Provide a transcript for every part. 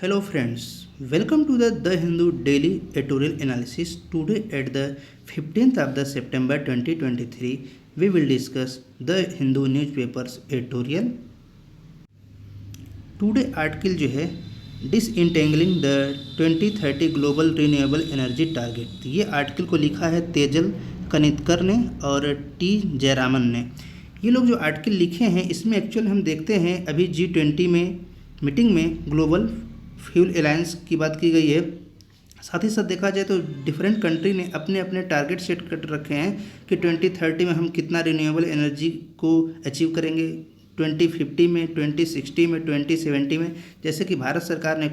Hello friends, welcome to the Hindu Daily Editorial Analysis. Today at the 15th of the September 2023, we will discuss the Hindu newspapers editorial. Today article जो है disentangling the 2030 global renewable energy target, ये article को लिखा है तेजल कनितकर ने और T Jayaraman ने। ये लोग जो आर्टिकल लिखे हैं इसमें एक्चुअल हम देखते हैं अभी G20 में मीटिंग में ग्लोबल फ्यूल अलायंस की बात की गई है। साथ ही साथ देखा जाए तो डिफरेंट कंट्री ने अपने अपने टारगेट सेट कर रखे हैं कि 2030 में हम कितना रिन्यूएबल एनर्जी को अचीव करेंगे, 2050 में, 2060 में, 2070 में। जैसे कि भारत सरकार ने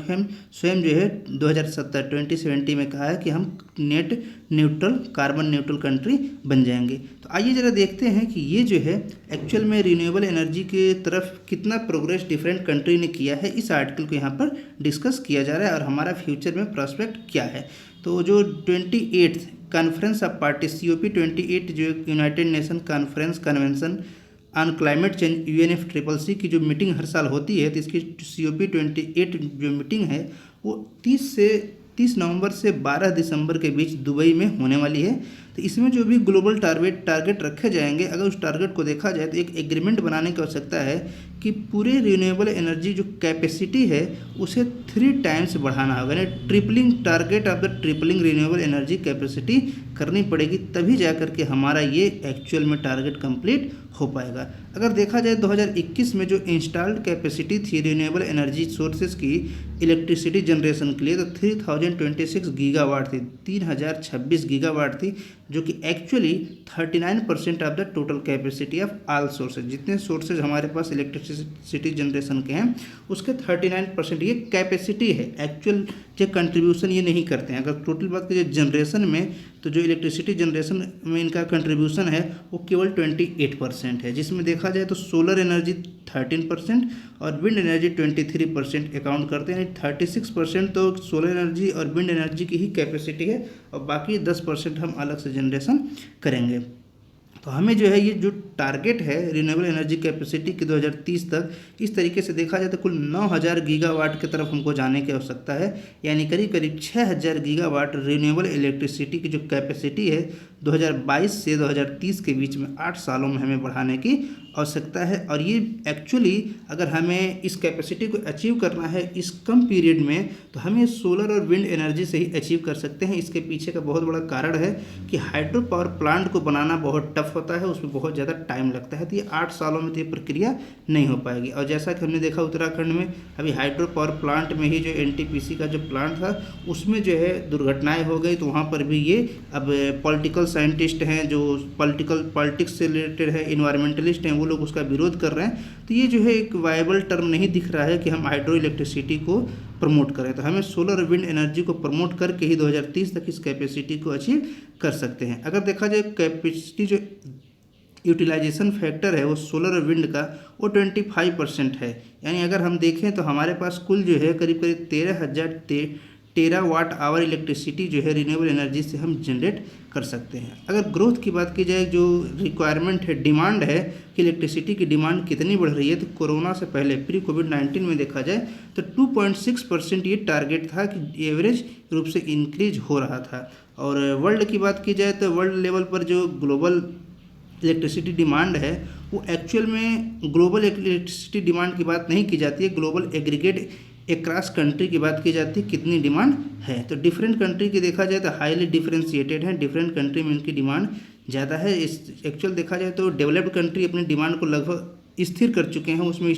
स्वयं जो है 2070 में कहा है कि हम net neutral, carbon neutral country बन जाएंगे। तो आइए ज़रा देखते हैं कि ये जो है एक्चुअल में रिन्यूएबल एनर्जी के तरफ कितना प्रोग्रेस डिफरेंट कंट्री ने किया है। इस आर्टिकल को यहाँ पर डिस्कस किया जा रहा है और हमारा फ्यूचर में प्रॉस्पेक्ट क्या है। तो जो 28th conference of party COP28 जो United nation conference convention on climate change UNFCCC की जो मीटिंग हर साल होती है, तो इसकी COP28 जो मीटिंग है वो 30 नवंबर से 12 दिसंबर के बीच दुबई में होने वाली है। तो इसमें जो भी ग्लोबल टारगेट रखे जाएंगे, अगर उस टारगेट को देखा जाए तो एक एग्रीमेंट बनाने की आवश्यकता है कि पूरे रिन्यूएबल एनर्जी जो कैपेसिटी है उसे 3 टाइम्स बढ़ाना होगा, यानी tripling target of the tripling renewable energy capacity करनी पड़ेगी, तभी जा करके हमारा ये एक्चुअल में टारगेट कंप्लीट हो पाएगा। अगर देखा जाए 2021 में जो इंस्टॉल्ड कैपेसिटी थी रिन्यूएबल एनर्जी सोर्सेज की इलेक्ट्रिसिटी जनरेशन के लिए, तो 3026 गीगावाट थी, 3026 गीगावाट थी, जो कि actually 39% of the total capacity of all sources, जितने सोर्सेज हमारे पास इलेक्ट्रिसिटी जनरेशन के हैं उसके 39% ये कैपेसिटी है। एक्चुअल जो कंट्रीब्यूशन ये नहीं करते हैं। अगर टोटल बात की जनरेशन में, तो जो इलेक्ट्रिसिटी जनरेशन में इनका कंट्रीब्यूशन है वो केवल 28% है, जिसमें देखा जाए तो सोलर एनर्जी 13% और विंड एनर्जी 23% अकाउंट करते हैं। 36% तो सोलर एनर्जी और विंड एनर्जी की ही कैपेसिटी है और बाकी 10% हम अलग से जनरेशन करेंगे। तो हमें जो है ये जो टारगेट है रिन्यूएबल एनर्जी कैपेसिटी के 2030 तक, इस तरीके से देखा जाए तो कुल 9000 गीगावाट की तरफ हमको जाने की आवश्यकता है, यानी करीब करीब 6000 गीगावाट रिन्यूएबल इलेक्ट्रिसिटी की जो कैपेसिटी है 2022 से 2030 के बीच में 8 सालों में हमें बढ़ाने की आवश्यकता है। और ये एक्चुअली अगर हमें इस कैपेसिटी को अचीव करना है इस कम पीरियड में, तो हमें सोलर और विंड एनर्जी से ही अचीव कर सकते हैं। इसके पीछे का बहुत बड़ा कारण है कि हाइड्रो पावर प्लांट को बनाना बहुत टफ होता है, उसमें बहुत ज़्यादा टाइम लगता है, तो ये 8 सालों में तो ये प्रक्रिया नहीं हो पाएगी। और जैसा कि हमने देखा उत्तराखंड में अभी हाइड्रो पावर प्लांट में ही जो NTPC का जो प्लांट था उसमें जो है दुर्घटनाएँ हो गई, तो वहाँ पर भी ये अब पॉलिटिकल साइंटिस्ट हैं जो पॉलिटिक्स से रिलेटेड है, इन्वायरमेंटलिस्ट हैं, वो लोग उसका विरोध कर रहे हैं। तो ये जो है एक वायबल टर्म नहीं दिख रहा है कि हम हाइड्रो इलेक्ट्रिसिटी को प्रमोट करें। तो हमें सोलर और विंड एनर्जी को प्रमोट करके ही 2030 तक इस कैपेसिटी को अचीव कर सकते हैं। अगर देखा जाए कैपेसिटी जो यूटिलाइजेशन फैक्टर है वो सोलर और विंड का वो 25% है, यानी अगर हम देखें तो हमारे पास कुल जो है करीब करीब 13,000 टेरावाट आवर इलेक्ट्रिसिटी जो है रिन्यूएबल एनर्जी से हम जनरेट कर सकते हैं। अगर ग्रोथ की बात की जाए, जो रिक्वायरमेंट है, डिमांड है कि इलेक्ट्रिसिटी की डिमांड कितनी बढ़ रही है, तो कोरोना से पहले प्री कोविड-19 में देखा जाए तो 2.6% ये टारगेट था कि एवरेज रूप से इंक्रीज हो रहा था। और वर्ल्ड की बात की जाए तो वर्ल्ड लेवल पर जो ग्लोबल इलेक्ट्रिसिटी डिमांड है वो एक्चुअल में ग्लोबल इलेक्ट्रिसिटी डिमांड की बात नहीं की जाती है, ग्लोबल एग्रीगेट एक्रॉस कंट्री की बात की जाती है कितनी डिमांड है। तो डिफरेंट कंट्री की देखा जाए तो हाईली डिफरेंशिएटेड है, डिफरेंट कंट्री में इनकी डिमांड ज़्यादा है। इस एक्चुअल देखा जाए तो डेवलप्ड कंट्री अपनी डिमांड को लगभग स्थिर कर चुके हैं, उसमें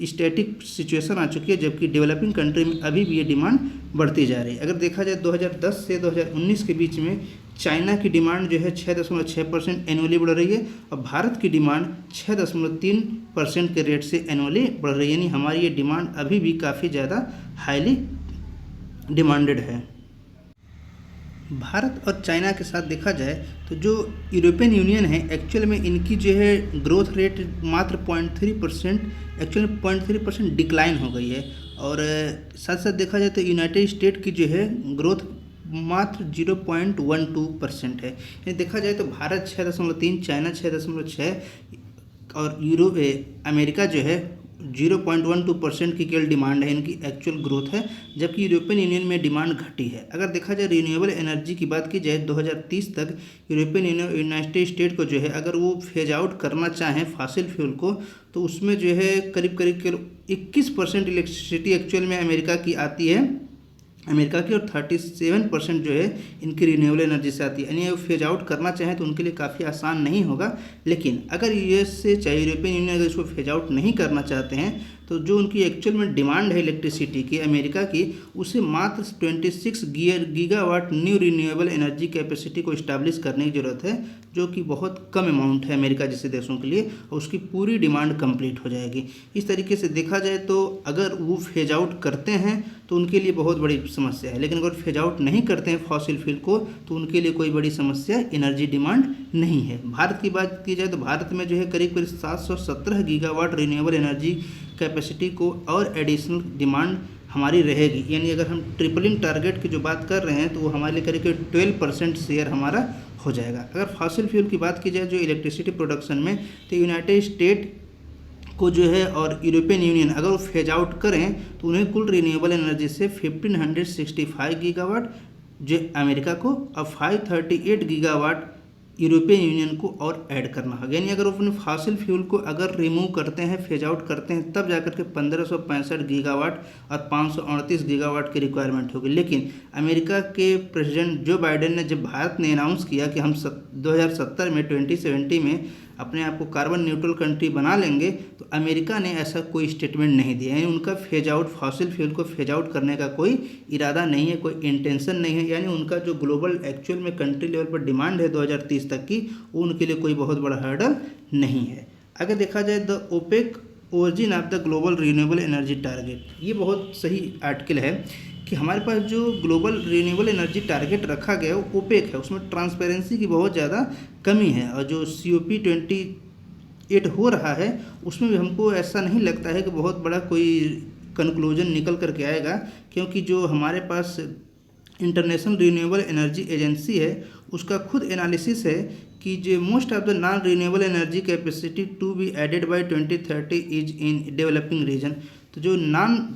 स्टैटिक सिचुएशन आ चुकी है, जबकि डेवलपिंग कंट्री में अभी भी ये डिमांड बढ़ती जा रही है। अगर देखा जाए 2010 से 2019 के बीच में चाइना की डिमांड जो है 6.6% एनुअली बढ़ रही है और भारत की डिमांड 6.3% के रेट से एनुअली बढ़ रही है, यानी हमारी ये डिमांड अभी भी काफ़ी ज़्यादा हाईली डिमांडेड है। भारत और चाइना के साथ देखा जाए तो जो यूरोपियन यूनियन है एक्चुअल में इनकी जो है ग्रोथ रेट मात्र 0.3%, एक्चुअली 0.3% डिक्लाइन हो गई है। और साथ साथ देखा जाए तो यूनाइटेड स्टेट की जो है ग्रोथ मात्र 0.12% है। यानी देखा जाए तो भारत 6.3, चाइना 6.6 और अमेरिका जो है 0.12% की केवल डिमांड है, इनकी एक्चुअल ग्रोथ है, जबकि यूरोपियन यूनियन में डिमांड घटी है। अगर देखा जाए रिन्यूएबल एनर्जी की बात की जाए 2030 तक यूरोपियन यूनियन यूनाइटेड स्टेट को जो है अगर वो फेज आउट करना चाहें फॉसिल फ्यूल को, तो उसमें जो है करीब करीब 21% इलेक्ट्रिसिटी एक्चुअल में अमेरिका की आती है, अमेरिका की, और 37% जो है इनकी रिन्यूएबल एनर्जी से आती है। यानी वो फेज आउट करना चाहें तो उनके लिए काफ़ी आसान नहीं होगा। लेकिन अगर यूएस से चाहे यूरोपियन यूनियन अगर इसको फेज आउट नहीं करना चाहते हैं, तो जो उनकी एक्चुअल में डिमांड है इलेक्ट्रिसिटी की अमेरिका की, उसे मात्र 26 gigawatt new renewable energy capacity को इस्टेब्लिश करने की ज़रूरत है, जो कि बहुत कम अमाउंट है अमेरिका जैसे देशों के लिए, और उसकी पूरी डिमांड कंप्लीट हो जाएगी। इस तरीके से देखा जाए तो अगर वो फेज आउट करते हैं तो उनके लिए बहुत बड़ी समस्या है, लेकिन अगर फेज आउट नहीं करते हैं फॉसिल फ्यूल को तो उनके लिए कोई बड़ी समस्या एनर्जी डिमांड नहीं है। भारत की बात की जाए तो भारत में जो है करीब करीब 717 गीगावाट रिन्यूएबल एनर्जी कैपेसिटी को और एडिशनल डिमांड हमारी रहेगी। यानी अगर हम ट्रिपलिंग टारगेट की जो बात कर रहे हैं तो वो हमारे लिए करीब करीब 12% शेयर हमारा हो जाएगा। अगर फॉसिल फ्यूल की बात की जाए जो इलेक्ट्रिसिटी प्रोडक्शन में, तो यूनाइटेड स्टेट को जो है और यूरोपियन यूनियन अगर वो फेज आउट करें तो उन्हें कुल रिन्यूएबल एनर्जी से 1565 गीगावाट जो अमेरिका को, और 538 गीगावाट यूरोपियन यूनियन को और ऐड करना होगा। यानी अगर वो अपने फॉसिल फ्यूल को अगर रिमूव करते हैं, फेज आउट करते हैं, तब जाकर के 1565 गीगावाट और 538 गीगावाट की रिक्वायरमेंट होगी। लेकिन अमेरिका के प्रेसिडेंट जो बाइडेन ने, जब भारत ने अनाउंस किया कि हम 2070 में 2070 में अपने आप को कार्बन न्यूट्रल कंट्री बना लेंगे, तो अमेरिका ने ऐसा कोई स्टेटमेंट नहीं दिया। यानी उनका फेज आउट, फॉसिल फ्यूल को फेज आउट करने का कोई इरादा नहीं है, कोई इंटेंशन नहीं है। यानी उनका जो ग्लोबल एक्चुअल में कंट्री लेवल पर डिमांड है 2030 तक की, वो उनके लिए कोई बहुत बड़ा हर्डल नहीं है। अगर देखा जाए the OPEC origin of the global renewable energy target, ये बहुत सही आर्टिकल है कि हमारे पास जो ग्लोबल रिन्यूएबल एनर्जी टारगेट रखा गया है वो ओपेक है, उसमें ट्रांसपेरेंसी की बहुत ज़्यादा कमी है। और जो COP28 हो रहा है उसमें भी हमको ऐसा नहीं लगता है कि बहुत बड़ा कोई कंक्लूजन निकल करके आएगा, क्योंकि जो हमारे पास इंटरनेशनल रिन्यूएबल एनर्जी एजेंसी है उसका खुद एनालिसिस है कि जो most of the non renewable energy capacity to be added by 2030 is in developing region. तो जो नॉन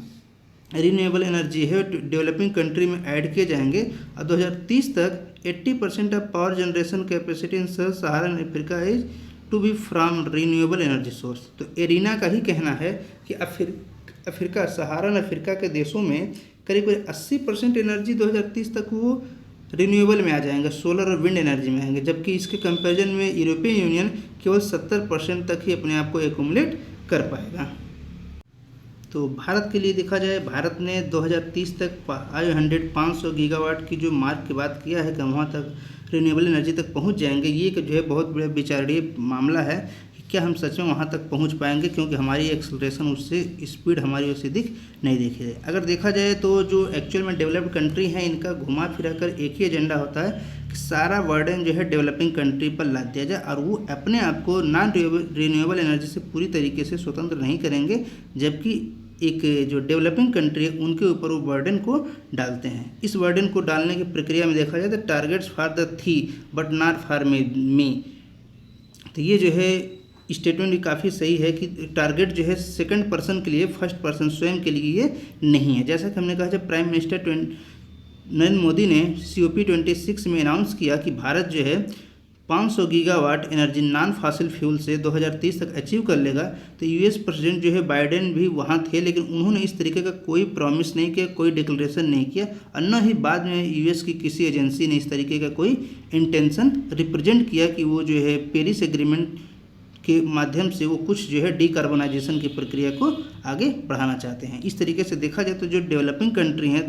रिन्यूएबल एनर्जी है डेवलपिंग कंट्री में ऐड किए जाएंगे, और 2030 तक 80% of power generation capacity in sub Saharan Africa is to be from renewable energy source. तो IRENA का ही कहना है कि अफ्रीका, सहारन अफ्रीका के देशों में करीब करीब 80% एनर्जी 2030 तक वो रिन्यूएबल में आ जाएंगे, सोलर और विंड एनर्जी में आएंगे, जबकि इसके कंपैरिजन में यूरोपियन यूनियन केवल 70% तक ही अपने आप को एक्यूमुलेट कर पाएगा। तो भारत के लिए देखा जाए, भारत ने 2030 तक 500 गीगावाट की जो मार्क की बात किया है कि हम वहाँ तक रिन्यूएबल एनर्जी तक पहुँच जाएंगे। ये जो है बहुत बड़ा विचारणीय मामला है कि क्या हम सच में वहाँ तक पहुँच पाएंगे, क्योंकि हमारी एक्सेलरेशन उससे स्पीड हमारी उससे नहीं देखी जाए। अगर देखा जाए तो जो एक्चुअल में डेवलप्ड कंट्री हैं इनका घुमा फिरा कर एक ही एजेंडा होता है कि सारा बर्डन जो है डेवलपिंग कंट्री पर लाद दिया जाए, और वो अपने आप को नॉन रिन्यूएबल एनर्जी से पूरी तरीके से स्वतंत्र नहीं करेंगे, जबकि एक जो डेवलपिंग कंट्री है उनके ऊपर वो बर्डन को डालते हैं। इस बर्डन को डालने की प्रक्रिया में देखा जाए तो टारगेट्स फॉर द थी बट नॉट फॉर मी, तो ये जो है स्टेटमेंट भी काफ़ी सही है कि टारगेट जो है सेकंड पर्सन के लिए, फर्स्ट पर्सन स्वयं के लिए ये नहीं है। जैसा कि हमने कहा जब प्राइम मिनिस्टर नरेंद्र मोदी ने COP26 में अनाउंस किया कि भारत जो है 500 gigawatt energy non fossil fuel से 2030 तक अचीव कर लेगा, तो US प्रेसिडेंट जो है बाइडेन भी वहाँ थे, लेकिन उन्होंने इस तरीके का कोई प्रॉमिस नहीं किया, कोई डिक्लेरेशन नहीं किया, और न ही बाद में US की किसी एजेंसी ने इस तरीके का कोई इंटेंशन रिप्रेजेंट किया कि वो जो है पेरिस एग्रीमेंट के माध्यम से वो कुछ जो है डीकार्बोनाइजेशन की प्रक्रिया को आगे बढ़ाना चाहते हैं। इस तरीके से देखा जाए तो जो डेवलपिंग कंट्री हैं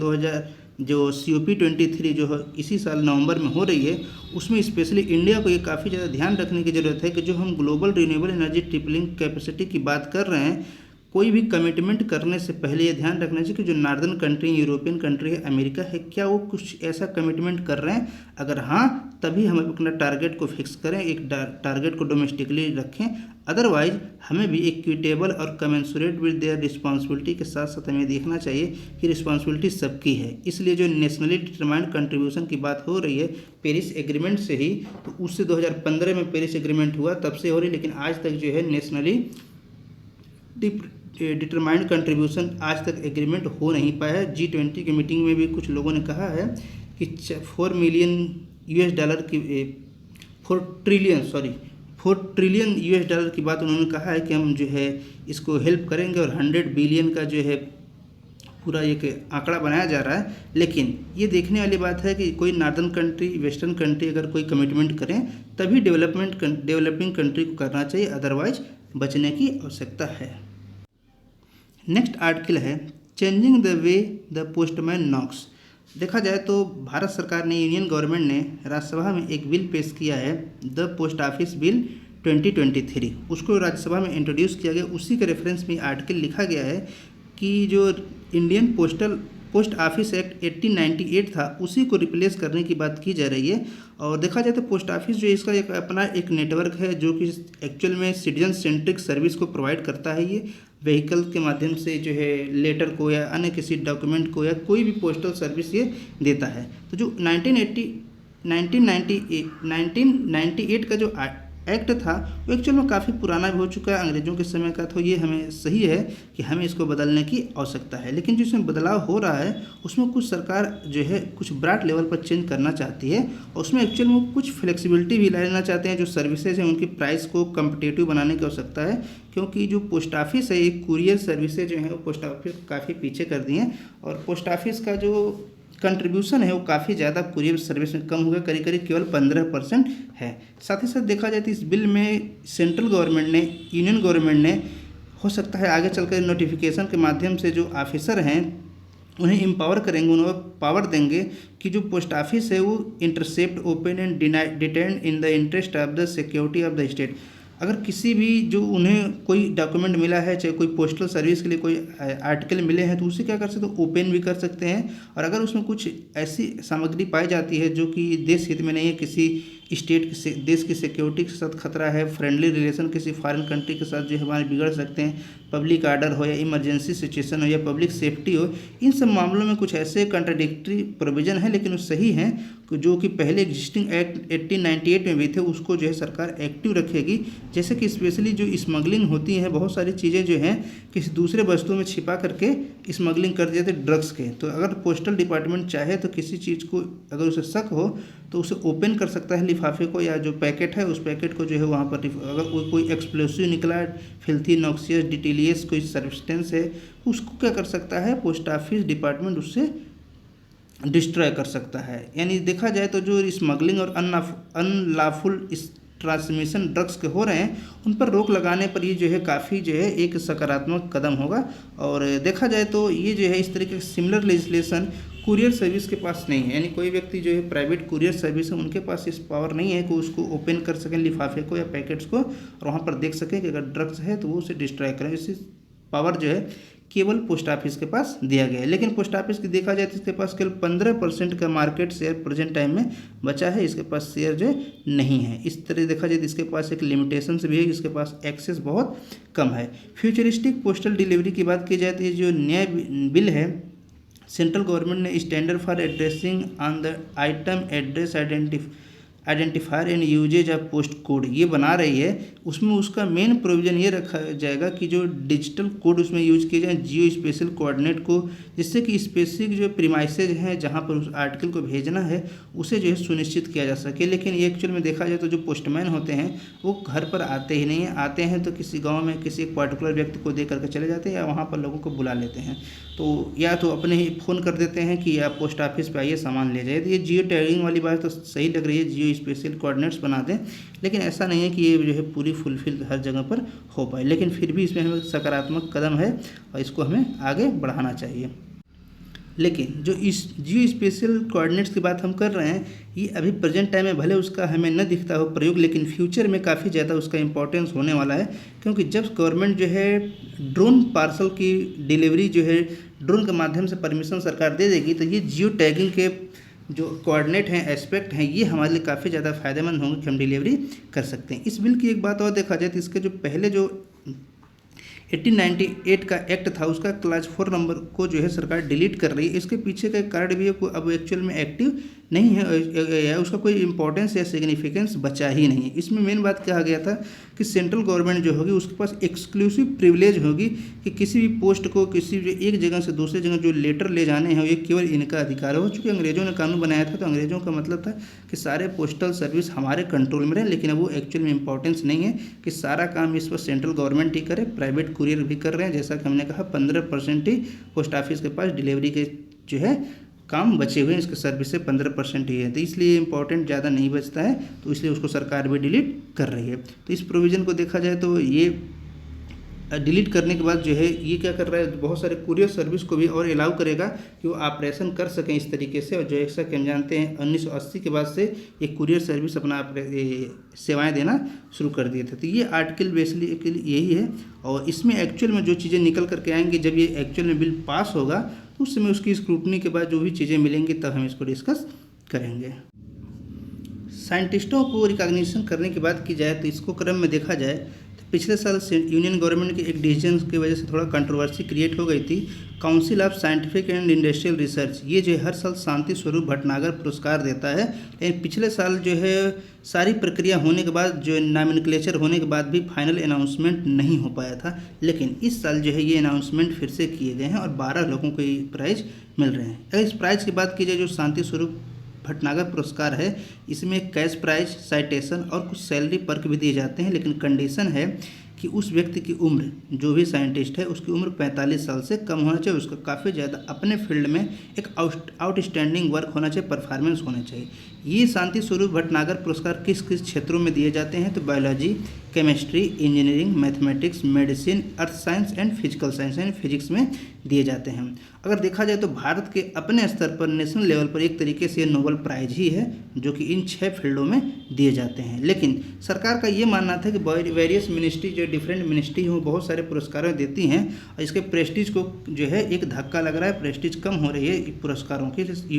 जो COP23 जो है इसी साल नवंबर में हो रही है, उसमें स्पेशली इंडिया को ये काफ़ी ज़्यादा ध्यान रखने की ज़रूरत है कि जो हम global renewable energy tripling capacity की बात कर रहे हैं, कोई भी कमिटमेंट करने से पहले ये ध्यान रखना चाहिए कि जो नॉर्दर्न कंट्री, यूरोपियन कंट्री है, अमेरिका है, क्या वो कुछ ऐसा कमिटमेंट कर रहे हैं। अगर हाँ, तभी हम अपना टारगेट को फिक्स करें, एक टारगेट को डोमेस्टिकली रखें। अदरवाइज हमें भी इक्विटेबल और कमेंसुरेट विद देयर रिस्पॉन्सिबिलिटी के साथ साथ हमें देखना चाहिए कि रिस्पॉन्सिबिलिटी सबकी है। इसलिए जो नेशनली डिटरमाइंड कंट्रीब्यूशन की बात हो रही है पेरिस एग्रीमेंट से ही, तो उससे 2015 में पेरिस एग्रीमेंट हुआ, तब से हो रही, लेकिन आज तक जो है नेशनली डिटरमाइंड कंट्रीब्यूशन आज तक एग्रीमेंट हो नहीं पाया है। G20 की मीटिंग में भी कुछ लोगों ने कहा है कि $4 ट्रिलियन US की बात उन्होंने कहा है कि हम जो है इसको हेल्प करेंगे, और 100 बिलियन का जो है पूरा एक आंकड़ा बनाया जा रहा है। लेकिन ये देखने वाली बात है कि कोई नॉर्दर्न कंट्री, वेस्टर्न कंट्री अगर कोई कमिटमेंट करें तभी डेवलपिंग कंट्री को करना चाहिए, अदरवाइज बचने की आवश्यकता है। नेक्स्ट आर्टिकल है changing the way the postman knocks. देखा जाए तो भारत सरकार ने, यूनियन गवर्नमेंट ने राज्यसभा में एक बिल पेश किया है, द पोस्ट ऑफिस बिल 2023। उसको राज्यसभा में इंट्रोड्यूस किया गया। उसी के रेफरेंस में आर्टिकल लिखा गया है कि जो इंडियन पोस्ट ऑफिस एक्ट 1898 था उसी को रिप्लेस करने की बात की जा रही है। और देखा जाए तो पोस्ट ऑफिस जो इसका अपना एक नेटवर्क है जो कि एक्चुअल में सिटीजन सेंट्रिक सर्विस को प्रोवाइड करता है। ये व्हीकल के माध्यम से जो है लेटर को या अन्य किसी डॉक्यूमेंट को या कोई भी पोस्टल सर्विस ये देता है। तो जो 1998 का जो एक्ट था वो एक्चुअल में काफ़ी पुराना भी हो चुका है, अंग्रेज़ों के समय का। तो ये हमें सही है कि हमें इसको बदलने की आवश्यकता है। लेकिन जो इसमें बदलाव हो रहा है उसमें कुछ सरकार जो है कुछ ब्रॉड लेवल पर चेंज करना चाहती है, और उसमें एक्चुअल में कुछ फ्लेक्सिबिलिटी भी लाना चाहते हैं। जो सर्विसेज हैं उनकी प्राइस को कम्पिटिटिव बनाने की आवश्यकता है, क्योंकि जो पोस्ट ऑफिस है एक कुरियर सर्विसेज जो है वो पोस्ट ऑफिस काफ़ी पीछे कर दी हैं, और पोस्ट ऑफिस का जो कंट्रीब्यूशन है वो काफ़ी ज़्यादा कुरियर सर्विस में कम हो गया, करीब करीब केवल 15% है। साथ ही साथ देखा जाए तो इस बिल में सेंट्रल गवर्नमेंट ने, यूनियन गवर्नमेंट ने हो सकता है आगे चलकर नोटिफिकेशन के माध्यम से जो ऑफिसर हैं उन्हें एम्पावर करेंगे, उन्हें पावर देंगे कि जो पोस्ट ऑफिस है वो intercept, open and detain in the interest of the security of the state. अगर किसी भी जो उन्हें कोई डॉक्यूमेंट मिला है, चाहे कोई पोस्टल सर्विस के लिए कोई आर्टिकल मिले हैं, तो उसे क्या कर सकते हैं, ओपन भी कर सकते हैं। और अगर उसमें कुछ ऐसी सामग्री पाई जाती है जो कि देश हित में नहीं है, किसी देश की सिक्योरिटी के साथ खतरा है, फ्रेंडली रिलेशन किसी फॉरेन कंट्री के साथ जो है हमारे बिगड़ सकते हैं, पब्लिक ऑर्डर हो या इमरजेंसी सिचुएशन हो या पब्लिक सेफ्टी हो, इन सब मामलों में कुछ ऐसे कंट्राडिक्टरी प्रोविजन है लेकिन वो सही हैं जो कि पहले एग्जिस्टिंग एक्ट 1898 में भी थे, उसको जो है सरकार एक्टिव रखेगी। जैसे कि स्पेशली जो स्मगलिंग होती है, बहुत सारी चीज़ें जो हैं किसी दूसरे वस्तु में छिपा करके स्मगलिंग कर देते ड्रग्स के। तो अगर पोस्टल डिपार्टमेंट चाहे तो किसी चीज़ को अगर उसे शक हो तो उसे ओपन कर सकता है लिफाफे को, या जो पैकेट है उस पैकेट को जो है वहाँ पर अगर कोई एक्सप्लोसिव निकला, फिल्थी, नॉक्सियस, डिटेलियस कोई सब्सटेंस है, उसको क्या कर सकता है पोस्ट ऑफिस डिपार्टमेंट उससे डिस्ट्रॉय कर सकता है। यानी देखा जाए तो जो स्मगलिंग और अनलॉफुल ट्रांसमिशन ड्रग्स के हो रहे हैं उन पर रोक लगाने पर ये जो है काफ़ी जो है एक सकारात्मक कदम होगा। और देखा जाए तो ये जो है इस तरीके के सिमिलर लेजिस्लेशन कुरियर सर्विस के पास नहीं है। यानी कोई व्यक्ति जो है प्राइवेट कुरियर सर्विस है उनके पास इस पावर नहीं है कि उसको ओपन कर सकें लिफाफे को या पैकेट्स को और वहाँ पर देख सकें कि अगर ड्रग्स है तो वो उसे डिस्ट्रॉय करें। इसी पावर जो है केवल पोस्ट ऑफिस के पास दिया गया है। लेकिन पोस्ट ऑफिस की देखा जाए तो इसके पास केवल 15% का मार्केट शेयर प्रेजेंट टाइम में बचा है, इसके पास शेयर जो नहीं है। इस तरह देखा जाए तो इसके पास एक लिमिटेशंस भी है, इसके पास एक्सेस बहुत कम है। फ्यूचरिस्टिक पोस्टल डिलीवरी की बात की जाए तो ये जो नया बिल है, सेंट्रल गवर्नमेंट ने standard for addressing on the item address identifier and usages of post code ये बना रही है। उसमें उसका मेन प्रोविज़न ये रखा जाएगा कि जो डिजिटल कोड उसमें यूज किए जाएँ जियो स्पेशल कोऑर्डिनेट को, जिससे कि स्पेसिफिक जो प्रीमाइसेज हैं जहाँ पर उस आर्टिकल को भेजना है उसे जो है सुनिश्चित किया जा सके। लेकिन ये एक्चुअल में देखा जाए तो जो पोस्टमैन होते हैं वो घर पर आते ही नहीं हैं, आते हैं तो किसी गाँव में किसी एक पर्टिकुलर व्यक्ति को दे करके चले जाते हैं या वहाँ पर लोगों को बुला लेते हैं। तो या तो अपने ही फ़ोन कर देते हैं कि आप पोस्ट ऑफिस पे आइए सामान ले जाइए। तो ये जियो टैगिंग वाली बात तो सही लग रही है, जियो स्पेशल कोऑर्डिनेट्स बना दें, लेकिन ऐसा नहीं है कि ये जो है पूरी फुलफिल हर जगह पर हो पाए। लेकिन फिर भी इसमें हमें सकारात्मक कदम है और इसको हमें आगे बढ़ाना चाहिए। लेकिन जो इस जियो स्पेशल कोऑर्डिनेट्स की बात हम कर रहे हैं ये अभी प्रेजेंट टाइम में भले उसका हमें न दिखता हो प्रयोग, लेकिन फ्यूचर में काफ़ी ज़्यादा उसका इंपॉर्टेंस होने वाला है। क्योंकि जब गवर्नमेंट जो है ड्रोन पार्सल की डिलीवरी जो है ड्रोन के माध्यम से परमिशन सरकार दे देगी, तो ये जियो टैगिंग के जो कोऑर्डिनेट हैं, एस्पेक्ट हैं, ये हमारे लिए काफ़ी ज़्यादा फायदेमंद होंगे कि हम डिलीवरी कर सकते हैं। इस बिल की एक बात और देखा जाए तो इसके जो पहले जो 1898 का एक्ट था, उसका क्लास 4 नंबर को जो है सरकार डिलीट कर रही है। इसके पीछे का एक कारण भी है, अब एक्चुअल में एक्टिव नहीं है या उसका कोई इंपॉर्टेंस या सिग्निफिकेंस बचा ही नहीं है। इसमें मेन बात कहा गया था कि सेंट्रल गवर्नमेंट जो होगी उसके पास एक्सक्लूसिव प्रिविलेज होगी कि किसी भी पोस्ट को किसी भी एक जगह से दूसरी जगह जो लेटर ले जाने हैं ये केवल इनका अधिकार हो। चूँकि अंग्रेजों ने कानून बनाया था तो अंग्रेजों का मतलब था कि सारे पोस्टल सर्विस हमारे कंट्रोल में रहे, लेकिन अब वो एक्चुअल में इंपॉर्टेंस नहीं है कि सारा काम इस पर सेंट्रल गवर्नमेंट ही करे, प्राइवेट कुरियर भी कर रहे हैं। जैसा कि हमने कहा 15% ही पोस्ट ऑफिस के पास डिलीवरी के जो है काम बचे हुए हैं, इसके सर्विस से 15% ही है, तो इसलिए इंपॉर्टेंट ज़्यादा नहीं बचता है, तो इसलिए उसको सरकार भी डिलीट कर रही है। तो इस प्रोविज़न को देखा जाए तो ये डिलीट करने के बाद जो है ये क्या कर रहा है, बहुत सारे कुरियर सर्विस को भी और अलाउ करेगा कि वो ऑपरेशन कर सकें इस तरीके से। और जो ऐसा कि हम जानते हैं 1980 के बाद से ये कुरियर सर्विस अपना सेवाएं देना शुरू कर दिए थे। तो ये आर्टिकल बेसिकली यही है, और इसमें एक्चुअल में जो चीज़ें निकल करके आएंगी, जब ये एक्चुअल में बिल पास होगा तो उस समय उसकी स्क्रूटनी के बाद जो भी चीज़ें मिलेंगी तब हम इसको डिस्कस करेंगे। साइंटिस्टों को रिकॉग्निशन करने की बात की जाए तो इसको क्रम में देखा जाए तो पिछले साल यूनियन गवर्नमेंट के एक डिसीजन की वजह से थोड़ा कंट्रोवर्सी क्रिएट हो गई थी। Council of scientific and industrial research ये जो है हर साल शांति स्वरूप भटनागर पुरस्कार देता है, लेकिन पिछले साल जो है सारी प्रक्रिया होने के बाद जो नॉमेनक्लेचर होने के बाद भी फाइनल अनाउंसमेंट नहीं हो पाया था। लेकिन इस साल जो है ये अनाउंसमेंट फिर से किए गए हैं और 12 लोगों को ये प्राइज़ मिल रहे हैं। अगर इस प्राइज़ की बात की जाए जो शांति स्वरूप भटनागर पुरस्कार है, इसमें कैश प्राइज, साइटेशन और कुछ सैलरी पर्क भी दिए जाते हैं, लेकिन कंडीशन है कि उस व्यक्ति की उम्र, जो भी साइंटिस्ट है उसकी उम्र 45 साल से कम होना चाहिए, उसका काफ़ी ज़्यादा अपने फील्ड में एक आउटस्टैंडिंग वर्क होना चाहिए, परफॉर्मेंस होना चाहिए। ये शांति स्वरूप भटनागर पुरस्कार किस किस क्षेत्रों में दिए जाते हैं तो biology, chemistry, engineering, mathematics, medicine, earth science and physical science यानी फिजिक्स में दिए जाते हैं। अगर देखा जाए तो भारत के अपने स्तर पर नेशनल लेवल पर एक तरीके से नोबेल प्राइज ही है जो कि इन 6 फील्डों में दिए जाते हैं। लेकिन सरकार का ये मानना था कि वेरियस मिनिस्ट्री जो डिफरेंट मिनिस्ट्री हो बहुत सारे पुरस्कार देती हैं और इसके प्रेस्टीज को जो है एक धक्का लग रहा है, प्रेस्टीज कम हो रही है पुरस्कारों की।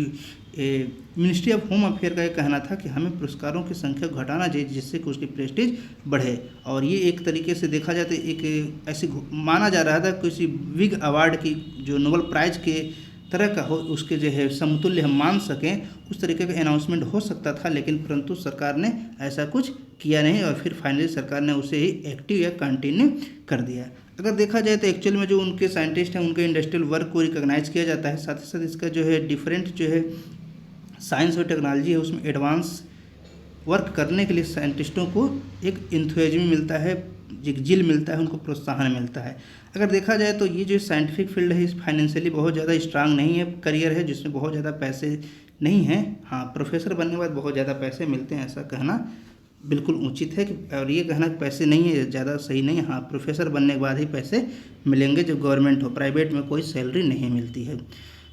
मिनिस्ट्री ऑफ होम अफेयर का ये कहना था कि हमें पुरस्कारों की संख्या घटाना चाहिए जिससे कि उसकी प्रेस्टीज बढ़े, और ये एक तरीके से देखा जाए तो एक ऐसी माना जा रहा था किसी बिग अवार्ड की जो नोबेल प्राइज के तरह का हो उसके जो है समतुल्य हम मान सकें, उस तरीके का अनाउंसमेंट हो सकता था, लेकिन परंतु सरकार ने ऐसा कुछ किया नहीं और फिर फाइनली सरकार ने उसे ही एक्टिव या कंटिन्यू कर दिया। अगर देखा जाए तो एक्चुअल में जो उनके साइंटिस्ट हैं उनके इंडस्ट्रियल वर्क को रिकॉग्नाइज किया जाता है, साथ ही साथ इसका जो है डिफरेंट जो है साइंस और टेक्नोलॉजी है उसमें एडवांस वर्क करने के लिए साइंटिस्टों को एक इंथुजियाज्म मिलता है, एक जिल मिलता है, उनको प्रोत्साहन मिलता है। अगर देखा जाए तो ये जो साइंटिफिक फील्ड है इस फाइनेंशियली बहुत ज़्यादा स्ट्रांग नहीं है, करियर है जिसमें बहुत ज़्यादा पैसे नहीं हैं। हाँ, प्रोफेसर बनने के बाद बहुत ज़्यादा पैसे मिलते हैं, ऐसा कहना बिल्कुल उचित है कि, और ये कहना पैसे नहीं है ज़्यादा सही नहीं है। हाँ, प्रोफेसर बनने के बाद ही पैसे मिलेंगे जब गवर्नमेंट हो, प्राइवेट में कोई सैलरी नहीं मिलती है।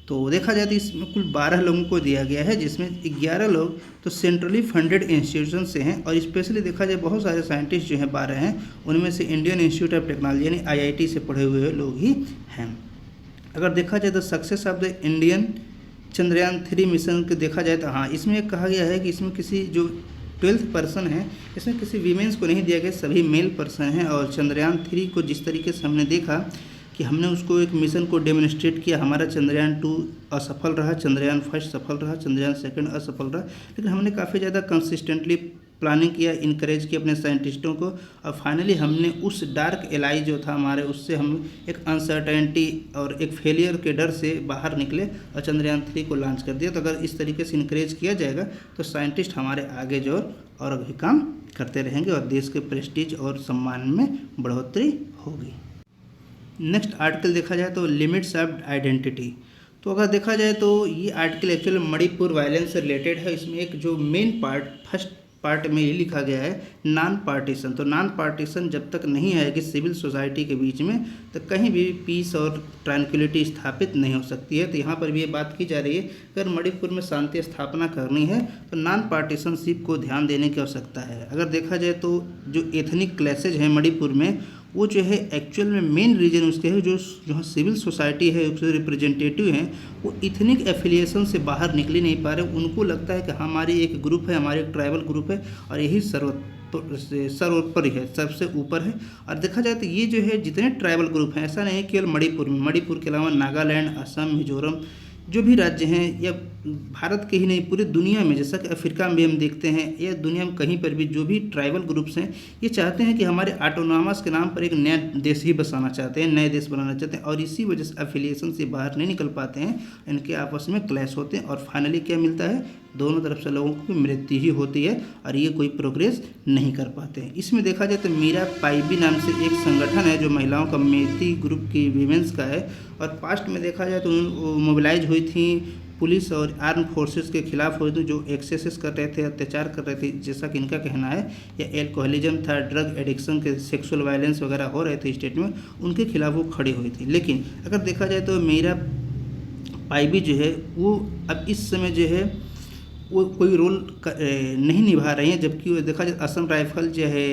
तो देखा जाए तो इसमें कुल 12 लोगों को दिया गया है जिसमें 11 लोग तो सेंट्रली फंडेड इंस्टीट्यूशन से हैं, और स्पेशली देखा जाए बहुत सारे साइंटिस्ट जो हैं 12 हैं उनमें से इंडियन इंस्टीट्यूट ऑफ टेक्नोलॉजी यानी IIT से पढ़े हुए लोग ही हैं। अगर देखा जाए तो success of the Indian Chandrayaan 3 mission को देखा जाए तो हाँ, इसमें कहा गया है कि इसमें किसी जो 12th पर्सन है इसमें किसी वीमेंस को नहीं दिया गया, सभी मेल पर्सन हैं। और चंद्रयान 3 को जिस तरीके से हमने देखा कि हमने उसको एक मिशन को डेमोन्स्ट्रेट किया, हमारा चंद्रयान 2 असफल रहा, चंद्रयान 1 सफल रहा, चंद्रयान 2 असफल रहा, लेकिन हमने काफ़ी ज़्यादा कंसिस्टेंटली प्लानिंग किया, इनकरेज किया अपने साइंटिस्टों को, और फाइनली हमने उस डार्क एलाई जो था हमारे उससे हम एक अनसर्टेनिटी और एक फेलियर के डर से बाहर निकले और चंद्रयान 3 को लॉन्च कर दिया। तो अगर इस तरीके से इनकरेज किया जाएगा तो साइंटिस्ट हमारे आगे जो और भी काम करते रहेंगे और देश के प्रेस्टीज और सम्मान में बढ़ोतरी होगी। नेक्स्ट आर्टिकल देखा जाए तो लिमिट्स ऑफ आइडेंटिटी। तो अगर देखा जाए तो ये आर्टिकल एक्चुअली मणिपुर वायलेंस से रिलेटेड है। इसमें एक जो मेन पार्ट फर्स्ट पार्ट में ये लिखा गया है नॉन पार्टीशन। तो नॉन पार्टीशन जब तक नहीं आएगी सिविल सोसाइटी के बीच में तो कहीं भी पीस और ट्रैंक्विलिटी स्थापित नहीं हो सकती है। तो यहाँ पर भी ये बात की जा रही है अगर मणिपुर में शांति स्थापना करनी है तो नॉन पार्टीशनशिप को ध्यान देने की आवश्यकता है। अगर देखा जाए तो जो एथनिक क्लैसेज हैं मणिपुर में वो जो है एक्चुअल में मेन रीजन उसके है जो सिविल सोसाइटी है उसके रिप्रेजेंटेटिव हैं वो इथनिक एफिलिएशन से बाहर निकल नहीं पा रहे। उनको लगता है कि हमारी एक ग्रुप है, हमारी एक ट्राइबल ग्रुप है और यही तो सर्वोपरि है, सबसे ऊपर है। और देखा जाए तो ये जो है जितने ट्राइबल ग्रुप हैं, ऐसा नहीं है केवल मणिपुर में, मणिपुर के अलावा नागालैंड, असम, मिजोरम जो भी राज्य हैं, या भारत के ही नहीं पूरी दुनिया में, जैसा कि अफ्रीका में हम देखते हैं या दुनिया में कहीं पर भी जो भी ट्राइबल ग्रुप्स हैं, ये चाहते हैं कि हमारे ऑटोनॉमस के नाम पर एक नया देश ही बसाना चाहते हैं, नए देश बनाना चाहते हैं, और इसी वजह से एफिलिएशन से बाहर नहीं निकल पाते हैं, इनके आपस में क्लैश होते हैं और फाइनली क्या मिलता है, दोनों तरफ से लोगों को मृत्यु ही होती है और ये कोई प्रोग्रेस नहीं कर पाते हैं। इसमें देखा जाए तो मीरा पाइबी नाम से एक संगठन है जो महिलाओं का मेती ग्रुप की वीमेंस का है, और पास्ट में देखा जाए तो मोबिलाइज हुई थी पुलिस और आर्म फोर्सेस के खिलाफ हुई थी, जो एक्सेसेस कर रहे थे, अत्याचार कर रहे थे, जैसा कि इनका कहना है, या एल्कोहलिज्म था, ड्रग एडिक्शन के, सेक्सुअल वायलेंस वगैरह हो रहे थे स्टेट में, उनके खिलाफ वो खड़ी हुई थी। लेकिन अगर देखा जाए तो मीरा पाइबी जो है वो अब इस समय जो है वो कोई रोल नहीं निभा रही हैं, जबकि वो देखा जाए असम राइफल जो है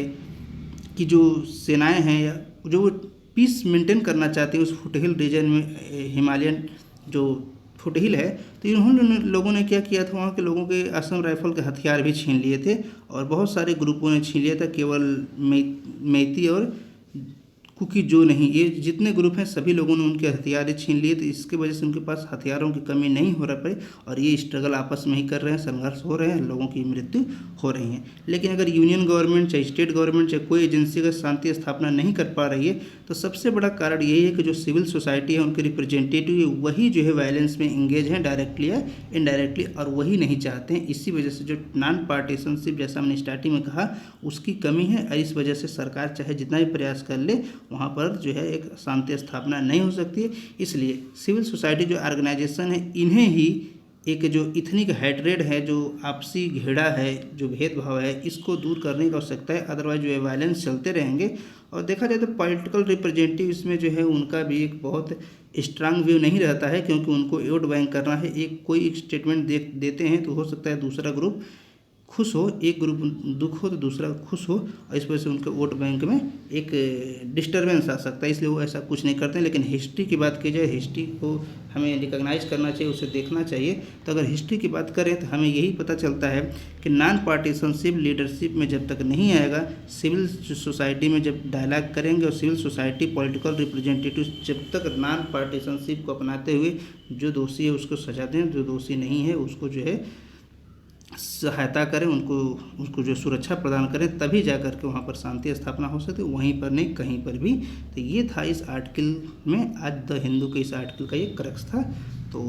कि जो सेनाएं हैं या जो पीस मेंटेन करना चाहती हैं उस फुटहिल रीजन में, हिमालयन जो फुटहिल है, तो इन्होंने लोगों ने क्या किया था, वहाँ के लोगों के असम राइफल के हथियार भी छीन लिए थे और बहुत सारे ग्रुपों ने छीन लिया था, केवल मेती और कुकी जो नहीं, ये जितने ग्रुप हैं सभी लोगों ने उनके हथियार छीन लिए, तो इसके वजह से उनके पास हथियारों की कमी नहीं हो रहा पाई और ये स्ट्रगल आपस में ही कर रहे हैं, संघर्ष हो रहे हैं, लोगों की मृत्यु हो रही है। लेकिन अगर यूनियन गवर्नमेंट चाहे स्टेट गवर्नमेंट चाहे कोई एजेंसी अगर शांति स्थापना नहीं कर पा रही है, तो सबसे बड़ा कारण यही है कि जो सिविल सोसाइटी है, उनके रिप्रेजेंटेटिव है, वही जो है वायलेंस में इंगेज हैं डायरेक्टली या इनडायरेक्टली, और वही नहीं चाहते हैं। इसी वजह से जो नॉन पार्टीशनशिप, जैसा हमने स्टार्टिंग में कहा, उसकी कमी है और इस वजह से सरकार चाहे जितना भी प्रयास कर ले, वहाँ पर जो है एक शांति स्थापना नहीं हो सकती है। इसलिए सिविल सोसाइटी जो ऑर्गेनाइजेशन है, इन्हें ही एक जो इथनिक हैट्रेड है, जो आपसी घेड़ा है, जो भेदभाव है, इसको दूर करने की आवश्यकता है, अदरवाइज जो है वायलेंस चलते रहेंगे। और देखा जाए तो पॉलिटिकल रिप्रेजेंटेटिव इसमें जो है उनका भी एक बहुत स्ट्रांग व्यू नहीं रहता है, क्योंकि उनको वोट बैंक करना है। एक कोई एक स्टेटमेंट देते हैं तो हो सकता है दूसरा ग्रुप खुश हो, एक ग्रुप दुख हो तो दूसरा खुश हो, और इस वजह से उनके वोट बैंक में एक डिस्टर्बेंस आ सकता है, इसलिए वो ऐसा कुछ नहीं करते हैं। लेकिन हिस्ट्री की बात की जाए, हिस्ट्री को हमें रिकॉग्नाइज करना चाहिए, उसे देखना चाहिए। तो अगर हिस्ट्री की बात करें तो हमें यही पता चलता है कि नॉन पार्टीशनशिप लीडरशिप में जब तक नहीं आएगा, सिविल सोसाइटी में जब डायलॉग करेंगे और सिविल सोसाइटी पॉलिटिकल रिप्रेजेंटेटिव जब तक नॉन पार्टीशनशिप को अपनाते हुए जो दोषी है उसको सजा दें, जो दोषी नहीं है उसको जो है सहायता करें, उसको जो सुरक्षा प्रदान करें, तभी जा कर के वहाँ पर शांति स्थापना हो सकती है, वहीं पर नहीं कहीं पर भी। तो ये था इस आर्टिकल में, आज द हिंदू के इस आर्टिकल का ये क्रक्स था। तो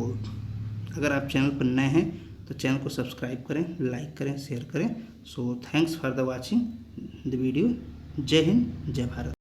अगर आप चैनल पर नए हैं तो चैनल को सब्सक्राइब करें, लाइक करें, शेयर करें। So thanks for the watching the video. जय हिंद, जय भारत।